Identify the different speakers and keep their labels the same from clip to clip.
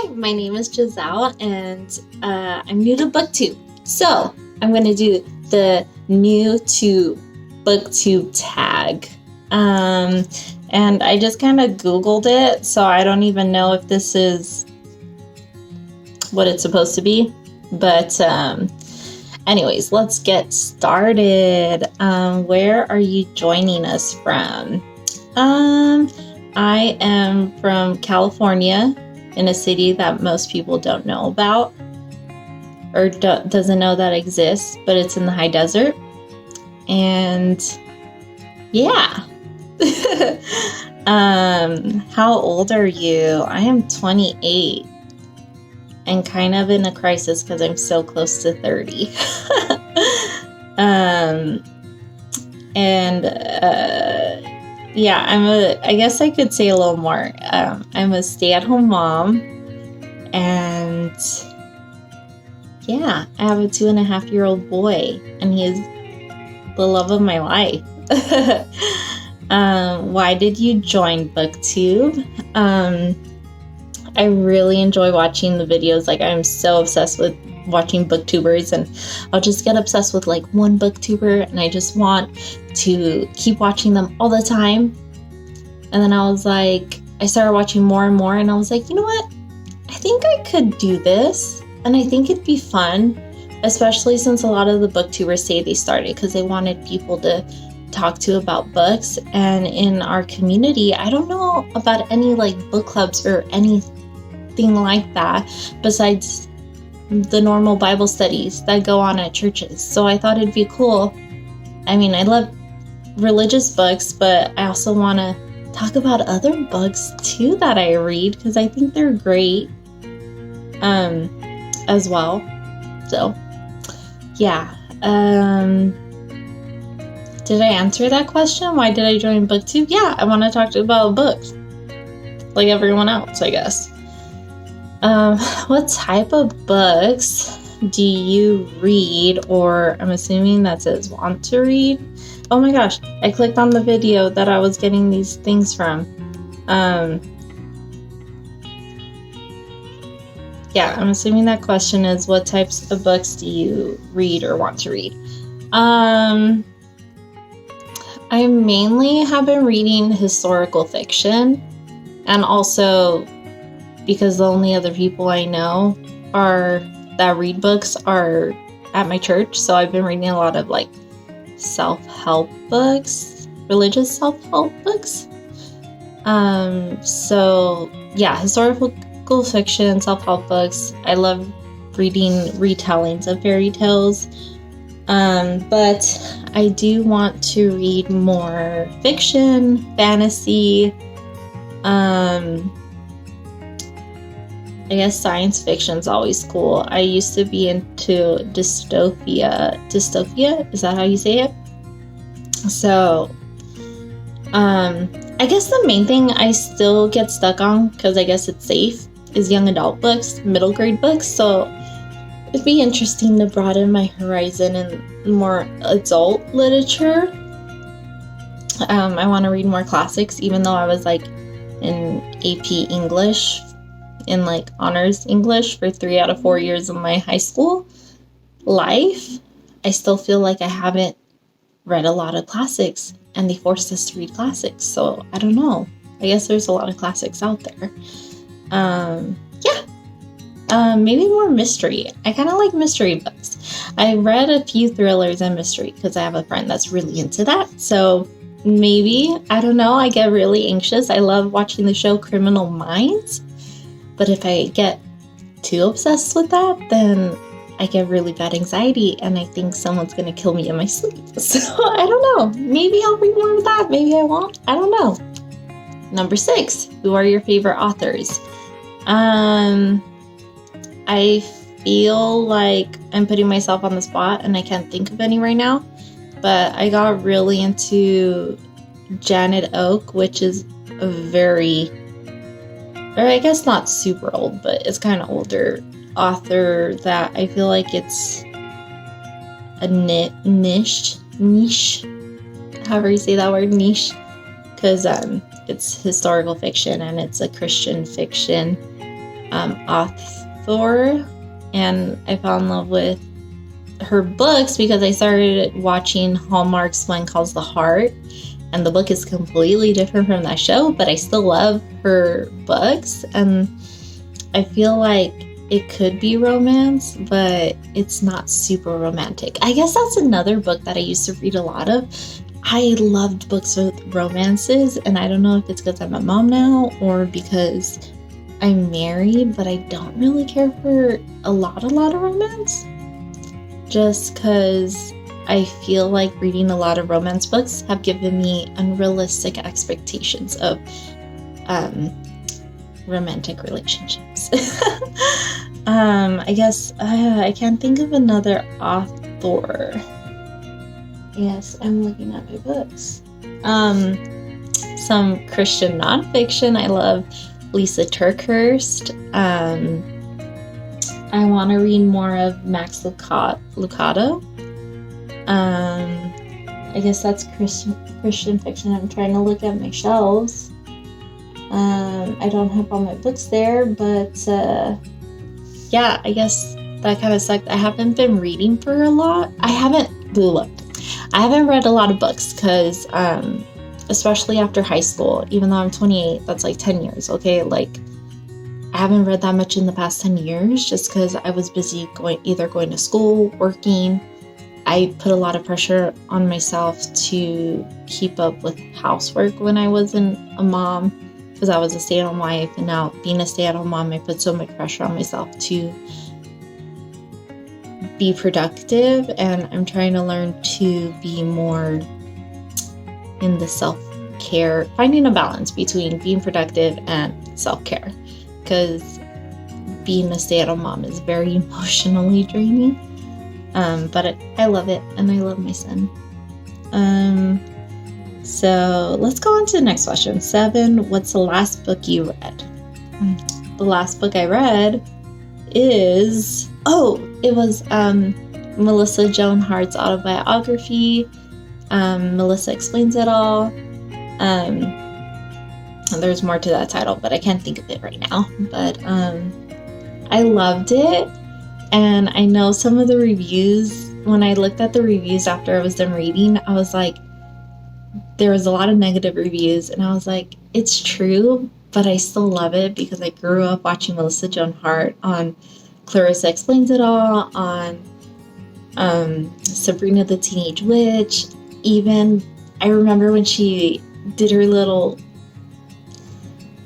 Speaker 1: Hi, my name is Giselle, and I'm new to Booktube. So I'm going to do the new to Booktube tag. And I just kind of Googled it, so I don't even know if this is what it's supposed to be. But anyways, let's get started. Where are you joining us from? I am from California, in a city that most people don't know about or doesn't know that exists, but it's in the high desert. And yeah. How old are you? I am 28 and kind of in a crisis because I'm so close to 30. Yeah, I guess I could say a little more. I'm a stay-at-home mom, and yeah, I have a 2.5-year-old boy, and he is the love of my life. Why did you join Booktube? I really enjoy watching the videos. Like, I'm so obsessed with watching booktubers, and I'll just get obsessed with like one booktuber, and I just want to keep watching them all the time. And then I started watching more and more, and I was like, you know what? I think I could do this, and I think it'd be fun, especially since a lot of the booktubers say they started because they wanted people to talk to about books. And in our community, I don't know about any like book clubs or anything like that besides the normal Bible studies that go on at churches. So I thought it'd be cool. I mean, I love religious books, but I also want to talk about other books too that I read because I think they're great as well. So yeah. Did I answer that question? Why did I join Booktube? Yeah, I want to talk about books like everyone else, I guess. What type of books do you read, or I'm assuming that says want to read? Oh my gosh, I clicked on the video that I was getting these things from. Yeah, I'm assuming that question is what types of books do you read or want to read? I mainly have been reading historical fiction, and also because the only other people I know that read books are at my church, so I've been reading a lot of like self-help books, religious self-help books. So yeah, historical fiction, self-help books. I love reading retellings of fairy tales, but I do want to read more fiction, fantasy, I guess science fiction is always cool. I used to be into dystopia. Dystopia? Is that how you say it? So, I guess the main thing I still get stuck on, because I guess it's safe, is young adult books, middle grade books. So, it'd be interesting to broaden my horizon and more adult literature. I want to read more classics, even though I was like in AP English, in like honors English for 3 out of 4 years of my high school life. I still feel like I haven't read a lot of classics, and they forced us to read classics. So I don't know. I guess there's a lot of classics out there. Maybe more mystery. I kind of like mystery books. I read a few thrillers and mystery because I have a friend that's really into that. So maybe, I don't know, I get really anxious. I love watching the show Criminal Minds. But if I get too obsessed with that, then I get really bad anxiety and I think someone's going to kill me in my sleep. So I don't know. Maybe I'll read more of that. Maybe I won't. I don't know. Number 6. Who are your favorite authors? I feel like I'm putting myself on the spot and I can't think of any right now. But I got really into Janet Oak, which is a or I guess not super old, but it's kind of older author that I feel like it's a niche, however you say that word, niche, because it's historical fiction and it's a Christian fiction. author, and I fell in love with her books because I started watching Hallmark's One Calls the Heart, and the book is completely different from that show, but I still love her books, and I feel like it could be romance, but it's not super romantic. I guess that's another book that I used to read a lot of. I loved books with romances, and I don't know if it's because I'm a mom now or because I'm married, but I don't really care for a lot of romance. Just because I feel like reading a lot of romance books have given me unrealistic expectations of romantic relationships. I guess I can't think of another author. Yes, I'm looking at my books. Some Christian nonfiction. I love Lisa TerKeurst. I want to read more of Max Lucado. I guess that's Christian fiction. I'm trying to look at my shelves. I don't have all my books there, but yeah, I guess that kind of sucked. I haven't been reading for a lot. I haven't read a lot of books because, especially after high school, even though I'm 28, that's like 10 years, okay? Like, I haven't read that much in the past 10 years just because I was busy either going to school, working. I put a lot of pressure on myself to keep up with housework when I wasn't a mom, because I was a stay-at-home wife, and now being a stay-at-home mom, I put so much pressure on myself to be productive, and I'm trying to learn to be more in the self-care, finding a balance between being productive and self-care, because being a stay-at-home mom is very emotionally draining, but I love it, and I love my son. So let's go on to the next question. 7, what's the last book you read? The last book I read is, it was Melissa Joan Hart's autobiography. Melissa Explains It All. There's more to that title, but I can't think of it right now. But I loved it, and I know some of the reviews, when I looked at the reviews after I was done reading, I was like, there was a lot of negative reviews, and I was like, it's true, but I still love it because I grew up watching Melissa Joan Hart on Clarissa Explains It All, on Sabrina the Teenage Witch. Even I remember when she did her little,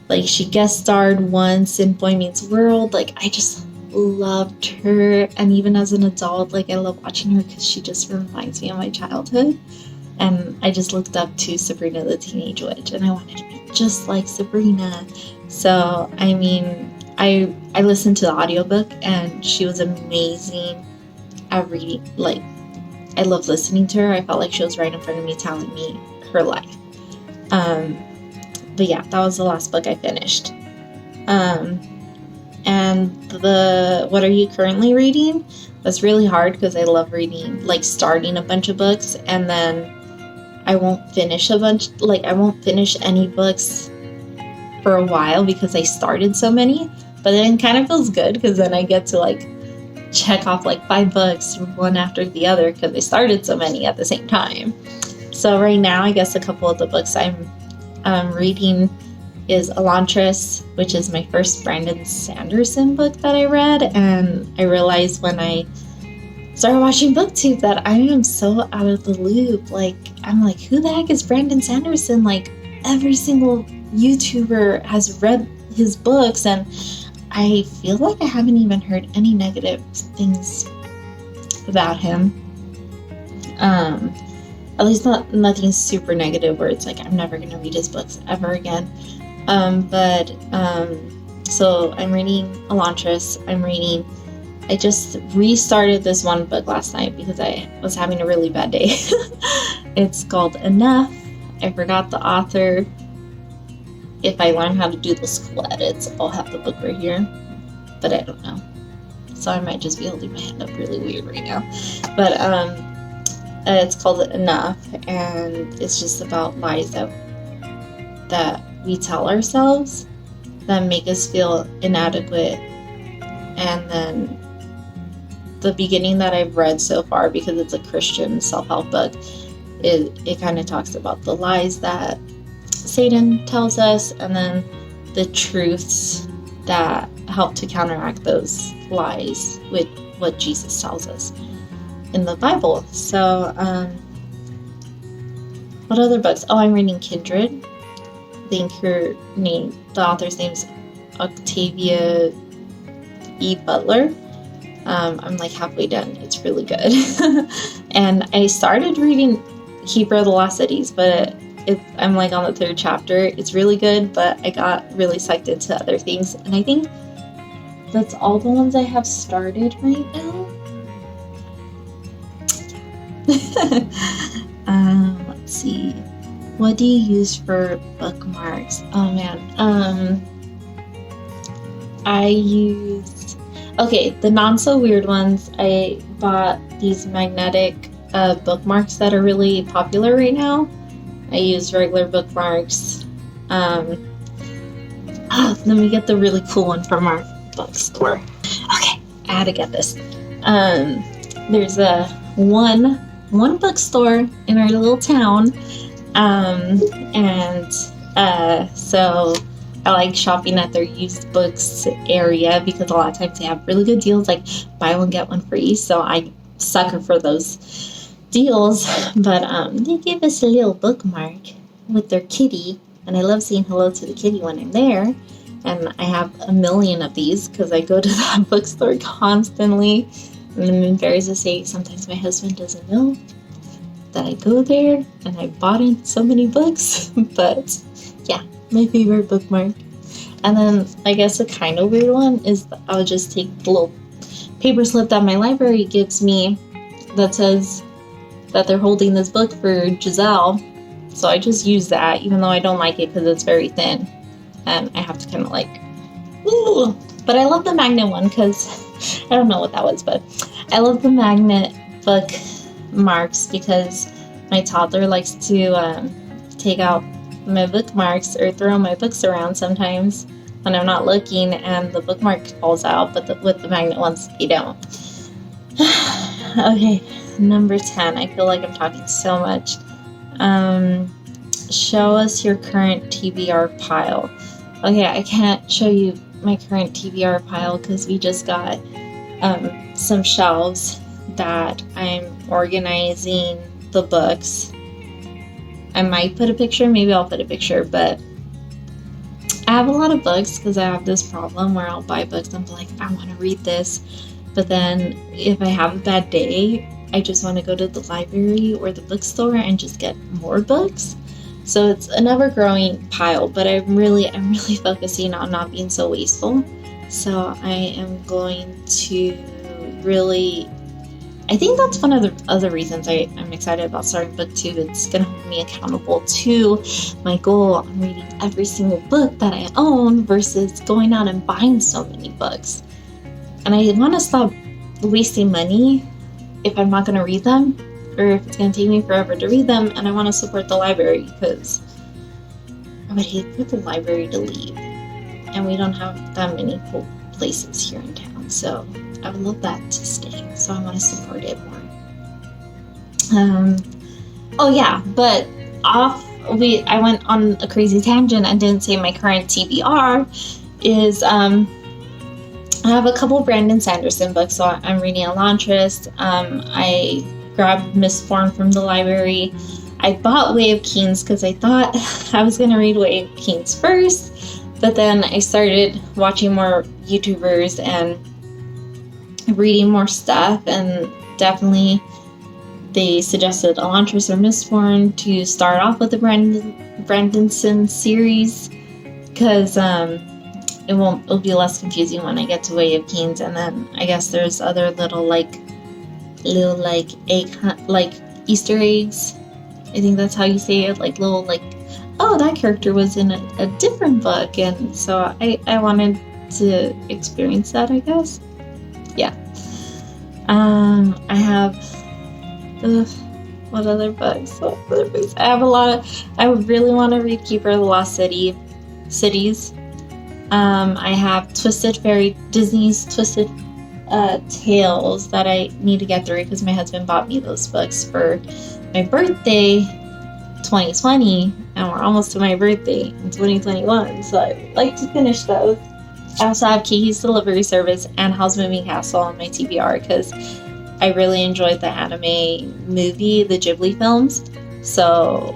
Speaker 1: like, she guest starred once in Boy Meets World. Like, I just loved her, and even as an adult, like, I love watching her because she just reminds me of my childhood. And I just looked up to Sabrina the Teenage Witch, and I wanted to be just like Sabrina. So, I mean, I listened to the audiobook, and she was amazing at reading. Like, I loved listening to her. I felt like she was right in front of me telling me her life. But yeah, that was the last book I finished. And what are you currently reading? That's really hard because I love reading, like, starting a bunch of books, and then I won't finish I won't finish any books for a while because I started so many, but then it kind of feels good because then I get to, like, check off, like, 5 books one after the other because I started so many at the same time. So right now, I guess a couple of the books I'm reading is Elantris, which is my first Brandon Sanderson book that I read, and I realized when I started watching Booktube that I am so out of the loop. Like, I'm like, who the heck is Brandon Sanderson? Like, every single YouTuber has read his books, and I feel like I haven't even heard any negative things about him. At least nothing super negative where it's like I'm never gonna read his books ever again. So I'm reading Elantris. I just restarted this one book last night because I was having a really bad day. It's called Enough. I forgot the author. If I learn how to do the school edits, I'll have the book right here. But I don't know. So I might just be holding my hand up really weird right now. But it's called Enough, and it's just about lies that we tell ourselves. that make us feel inadequate. And then the beginning that I've read so far, because it's a Christian self-help book, it kind of talks about the lies that Satan tells us, and then the truths that help to counteract those lies with what Jesus tells us in the Bible. So, what other books? Oh, I'm reading Kindred. I think the author's name is Octavia E. Butler. I'm like halfway done. It's really good. And I started reading Keeper of the Lost Cities, but I'm like on the 3rd chapter. It's really good, but I got really psyched into other things. And I think that's all the ones I have started right now. Let's see. What do you use for bookmarks? Oh man. I use... Okay, the not so weird ones. I bought these magnetic bookmarks that are really popular right now. I use regular bookmarks. Let me get the really cool one from our bookstore. Okay, I had to get this. There's a one bookstore in our little town, so I like shopping at their used books area because a lot of times they have really good deals, like buy one get one free. So I sucker for those deals. But they gave us a little bookmark with their kitty, and I love saying hello to the kitty when I'm there. And I have a million of these because I go to that bookstore constantly. And I'm embarrassed to say sometimes my husband doesn't know that I go there and I bought in so many books. But yeah, my favorite bookmark. And then I guess a kind of weird one is I'll just take the little paper slip that my library gives me that says that they're holding this book for Giselle. So I just use that, even though I don't like it because it's very thin. And I have to kind of like, ooh. But I love the magnet one because I don't know what that was, but I love the magnet bookmarks because my toddler likes to take out my bookmarks or throw my books around sometimes when I'm not looking, and the bookmark falls out, but with the magnet ones, they don't. Okay, number 10. I feel like I'm talking so much. Show us your current TBR pile. Okay, I can't show you my current TBR pile because we just got some shelves that I'm organizing the books. I might put a picture, maybe I'll put a picture, but I have a lot of books because I have this problem where I'll buy books and be like, I want to read this, but then if I have a bad day, I just want to go to the library or the bookstore and just get more books. So it's an ever-growing pile, but I'm really focusing on not being so wasteful. So I am going to really... I think that's one of the other reasons I'm excited about starting Booktube. It's going to hold me accountable to my goal on reading every single book that I own versus going out and buying so many books. And I want to stop wasting money if I'm not going to read them, or if it's going to take me forever to read them, and I want to support the library because I would hate for the library to leave. And we don't have that many cool places here in town, so I would love that to stay. So I want to support it more. Oh yeah, but I went on a crazy tangent and didn't say my current TBR is I have a couple Brandon Sanderson books, so I'm reading Elantris. I grabbed Mistborn from the library. I bought Way of Kings because I thought I was going to read Way of Kings first, but then I started watching more YouTubers and reading more stuff, and definitely they suggested Elantris or Mistborn to start off with the Brandonson series because it'll be less confusing when I get to Way of Kings. And then I guess there's other little Easter eggs. I think that's how you say it, like little oh, that character was in a different book, and so I wanted to experience that, I guess. Yeah. I have what other books? I have a lot of... I would really want to read Keeper of the Lost Cities. I have Disney's Twisted Tales that I need to get through because my husband bought me those books for my birthday 2020, and we're almost to my birthday in 2021, so I'd like to finish those. I also have Kiki's Delivery Service and Howl's Moving Castle on my TBR because I really enjoyed the anime movie, the Ghibli films. So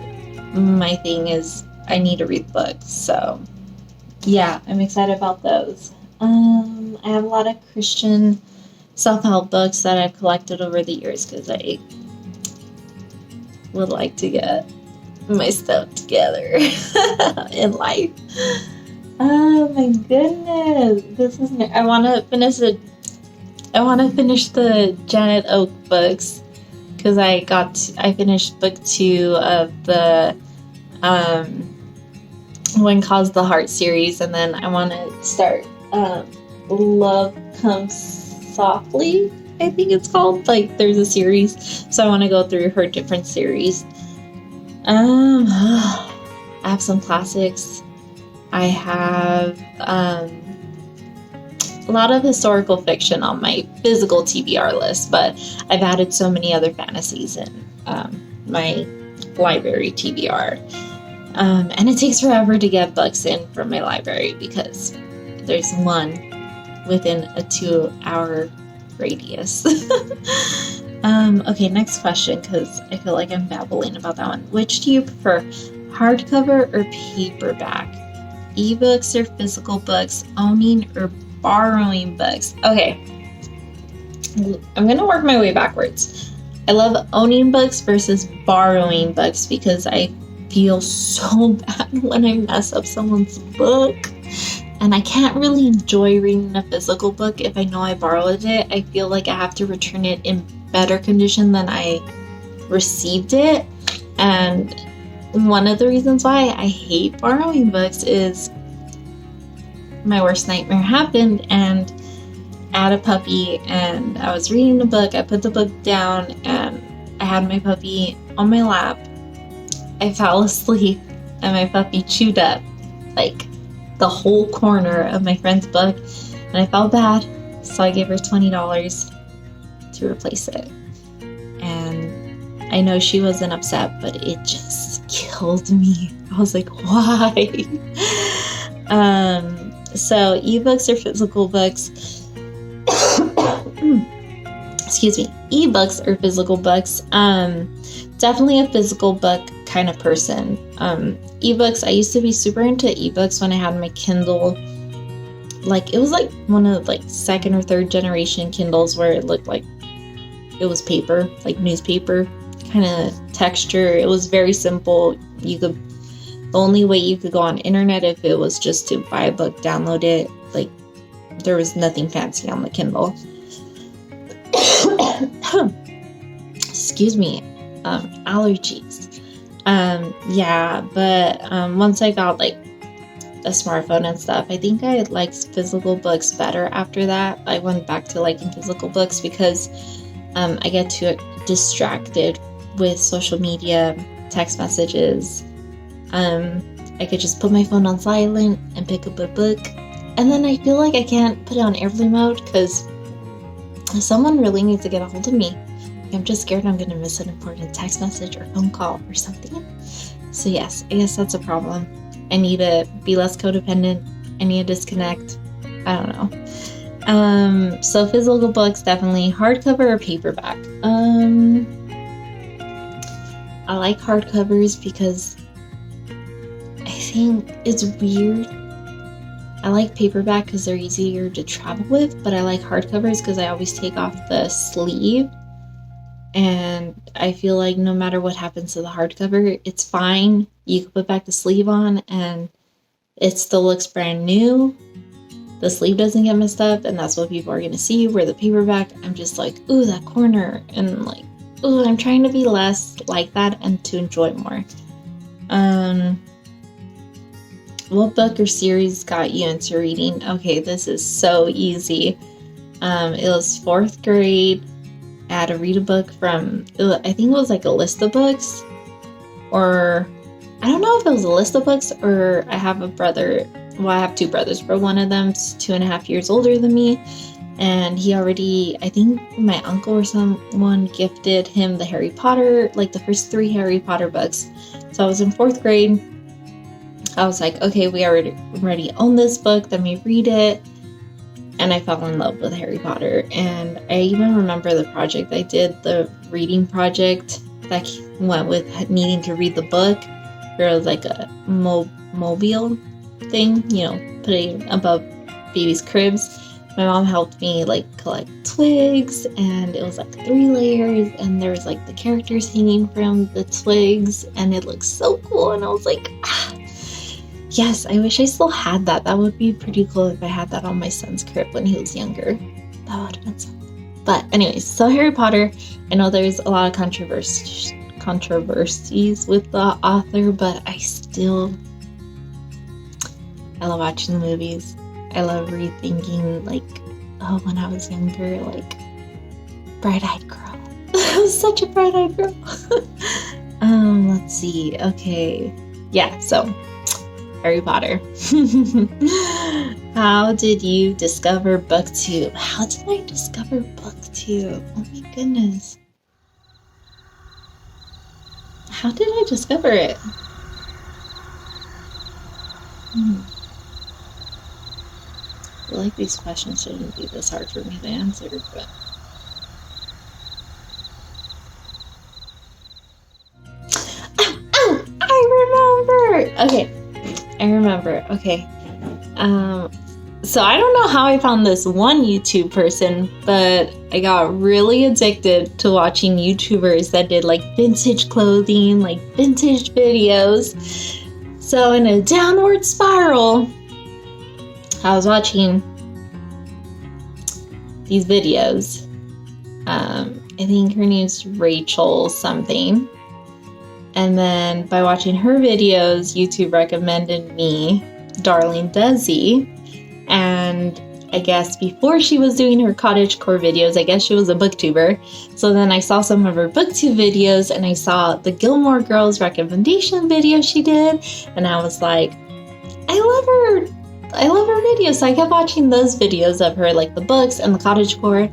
Speaker 1: my thing is I need to read the books. So yeah, I'm excited about those. I have a lot of Christian self-help books that I've collected over the years because I would like to get my stuff together in life. Oh my goodness, I want to finish the Janet Oak books because I finished book 2 of the One Calls the Heart series, and then I want to start Love Comes Softly, I think it's called. Like, there's a series, so I want to go through her different series. I have some classics. I have a lot of historical fiction on my physical TBR list, but I've added so many other fantasies in my library TBR. And it takes forever to get books in from my library because there's one within a 2-hour radius. Okay, next question, because I feel like I'm babbling about that one. Which do you prefer, hardcover or paperback? Ebooks or physical books? Owning or borrowing books? Okay, I'm gonna work my way backwards. I love owning books versus borrowing books because I feel so bad when I mess up someone's book, and I can't really enjoy reading a physical book if I know I borrowed it. I feel like I have to return it in better condition than I received it, and one of the reasons why I hate borrowing books is my worst nightmare happened, and I had a puppy, and I was reading a book. I put the book down, and I had my puppy on my lap. I fell asleep, and my puppy chewed up like the whole corner of my friend's book, and I felt bad, so I gave her $20 to replace it. And I know she wasn't upset, but it just killed me. I was like, why? So ebooks or physical books? Excuse me. Ebooks or physical books? Definitely a physical book kind of person. Ebooks, I used to be super into ebooks when I had my Kindle. Like, it was like one of like second or third generation Kindles where it looked like it was paper, like newspaper kind of texture. It was very simple. The only way you could go on internet if it was just to buy a book, download it. Like, there was nothing fancy on the Kindle. Excuse me. Allergies. Yeah, but once I got like a smartphone and stuff, I think I liked physical books better after that. I went back to liking physical books because I get too distracted with social media, text messages. I could just put my phone on silent and pick up a book, and then I feel like I can't put it on airplane mode because someone really needs to get a hold of me. I'm just scared I'm going to miss an important text message or phone call or something. So yes, I guess that's a problem. I need to be less codependent. I need to disconnect. I don't know. So physical books, definitely. Hardcover or paperback? I like hardcovers because I think it's weird. I like paperback because they're easier to travel with, but I like hardcovers because I always take off the sleeve. And I feel like no matter what happens to the hardcover, it's fine. You can put back the sleeve on and it still looks brand new. The sleeve doesn't get messed up, and that's what people are going to see. Where the paperback, I'm just like, ooh, that corner. And like, ooh, I'm trying to be less like that and to enjoy more. What book or series got you into reading? Okay, this is so easy. It was 4th grade. I had to read a book from, I think it was like a list of books, or I don't know if it was a list of books or I have a brother well, I have two brothers, but one of them's 2.5 years older than me. And he already, I think my uncle or someone gifted him the Harry Potter, like the first 3 Harry Potter books. So I was in 4th grade. I was like, okay, we already own this book. Let me read it. And I fell in love with Harry Potter. And I even remember the project I did, the reading project that went with needing to read the book. There was like a mobile thing, putting above baby's cribs. My mom helped me like collect twigs, and it was like 3 layers, and there was like the characters hanging from the twigs, and it looked so cool. And I was like, yes, I wish I still had that. That would be pretty cool if I had that on my son's crib when he was younger. That would have been something. But anyways, so Harry Potter, I know there's a lot of controversies with the author, but I love watching the movies. I love rethinking, like, when I was younger, like, bright-eyed girl. I was such a bright-eyed girl. Let's see. Okay. Yeah, so, Harry Potter. How did you discover Booktube? How did I discover Booktube? Oh my goodness. How did I discover it? I feel like these questions shouldn't be this hard for me to answer, but... Oh! I remember! Okay. I remember. Okay. So I don't know how I found this one YouTube person, but I got really addicted to watching YouTubers that did like vintage clothing, like vintage videos. So in a downward spiral, I was watching these videos. I think her name's Rachel something. And then by watching her videos, YouTube recommended me Darling Desi. And I guess before she was doing her cottagecore videos, I guess she was a booktuber. So then I saw some of her booktube videos, and I saw the Gilmore Girls recommendation video she did. And I was like, I love her videos. So I kept watching those videos of her, like the books and the cottagecore.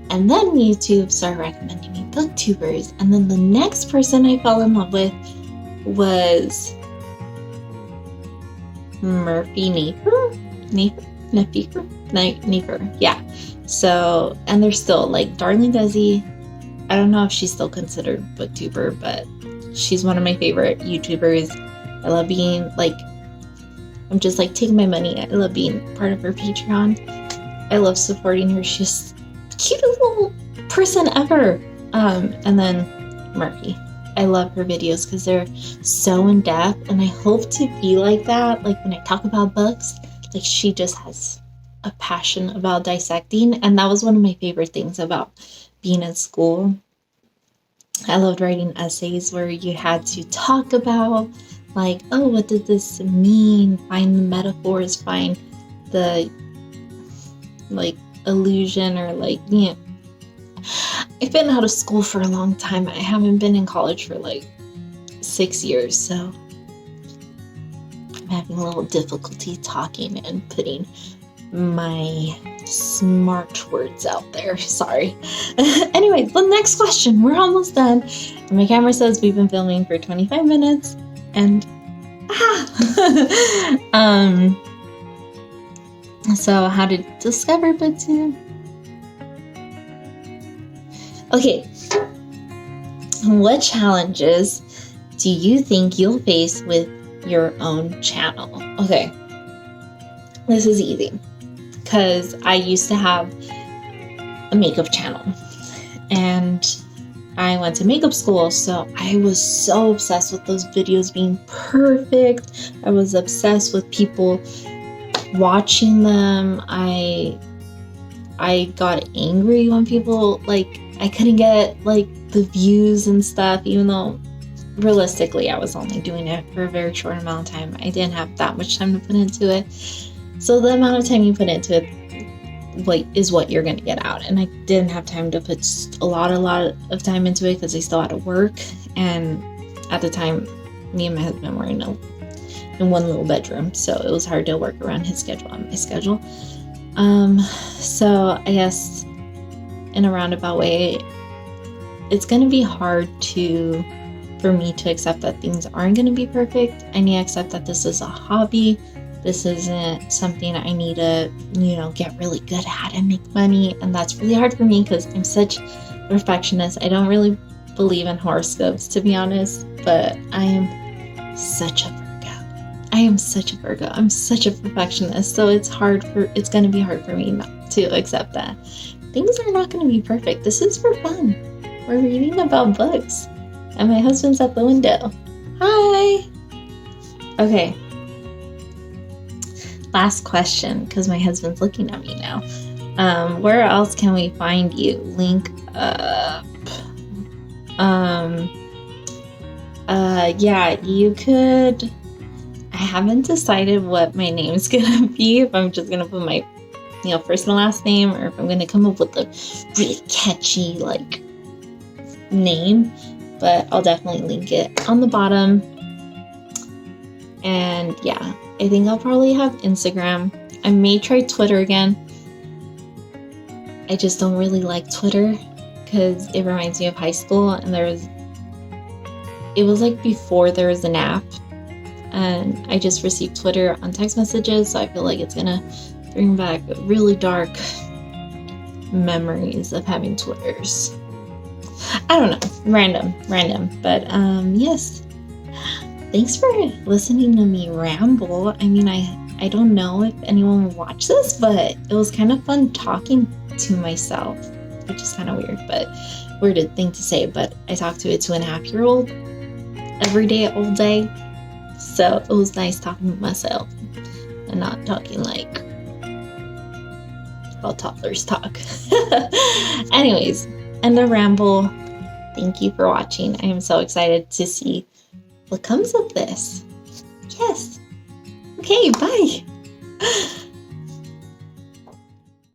Speaker 1: And then YouTube started recommending me booktubers. And then the next person I fell in love with was Murphy Nefer. Yeah. So, and they're still like Darling Desi. I don't know if she's still considered booktuber, but she's one of my favorite YouTubers. I love being like, I'm just like taking my money. I love being part of her Patreon. I love supporting her. She's the cutest little person ever. And then Murphy. I love her videos because they're so in depth, and I hope to be like that. Like when I talk about books, like she just has a passion about dissecting, and that was one of my favorite things about being in school. I loved writing essays where you had to talk about like, oh, what did this mean? Find the metaphors, find the like allusion, or like, I've been out of school for a long time. I haven't been in college for like 6 years, so I'm having a little difficulty talking and putting my smart words out there. Sorry. Anyway, the next question. We're almost done. And my camera says we've been filming for 25 minutes. And so how to discover Booktube? Okay. What challenges do you think you'll face with your own channel? Okay. This is easy, because I used to have a makeup channel, and I went to makeup school, so I was so obsessed with those videos being perfect. I was obsessed with people watching them. I got angry when people, like, I couldn't get, like, the views and stuff, even though realistically I was only doing it for a very short amount of time. I didn't have that much time to put into it. So the amount of time you put into it is what you're going to get out. And I didn't have time to put a lot of time into it because I still had to work. And at the time, me and my husband were in a in one little bedroom, so it was hard to work around his schedule and my schedule. So I guess in a roundabout way, it's going to be hard for me to accept that things aren't going to be perfect. I need to accept that this is a hobby. This isn't something I need to, get really good at and make money. And that's really hard for me because I'm such a perfectionist. I don't really believe in horoscopes, to be honest, but I am such a Virgo. I'm such a perfectionist. So it's going to be hard for me not to accept that things are not going to be perfect. This is for fun. We're reading about books. And my husband's at the window. Hi! Okay. Last question, because my husband's looking at me now. Where else can we find you? Link up. Yeah, you could... I haven't decided what my name's gonna be. If I'm just gonna put my, first and last name, or if I'm gonna come up with a really catchy, name. But I'll definitely link it on the bottom. And yeah, I think I'll probably have Instagram. I may try Twitter again. I just don't really like Twitter because it reminds me of high school, and it was before there was an app, and I just received Twitter on text messages, so I feel like it's gonna bring back really dark memories of having Twitters. I don't know, random, but yes, thanks for listening to me ramble. I mean, I don't know if anyone will watch this, but it was kind of fun talking to myself, which is kind of weird thing to say, but I talked to a 2.5-year-old every day, all day, so it was nice talking to myself and not talking like how toddlers talk. Anyways, end of ramble. Thank you for watching. I am so excited to see what comes of this. Yes. Okay, bye.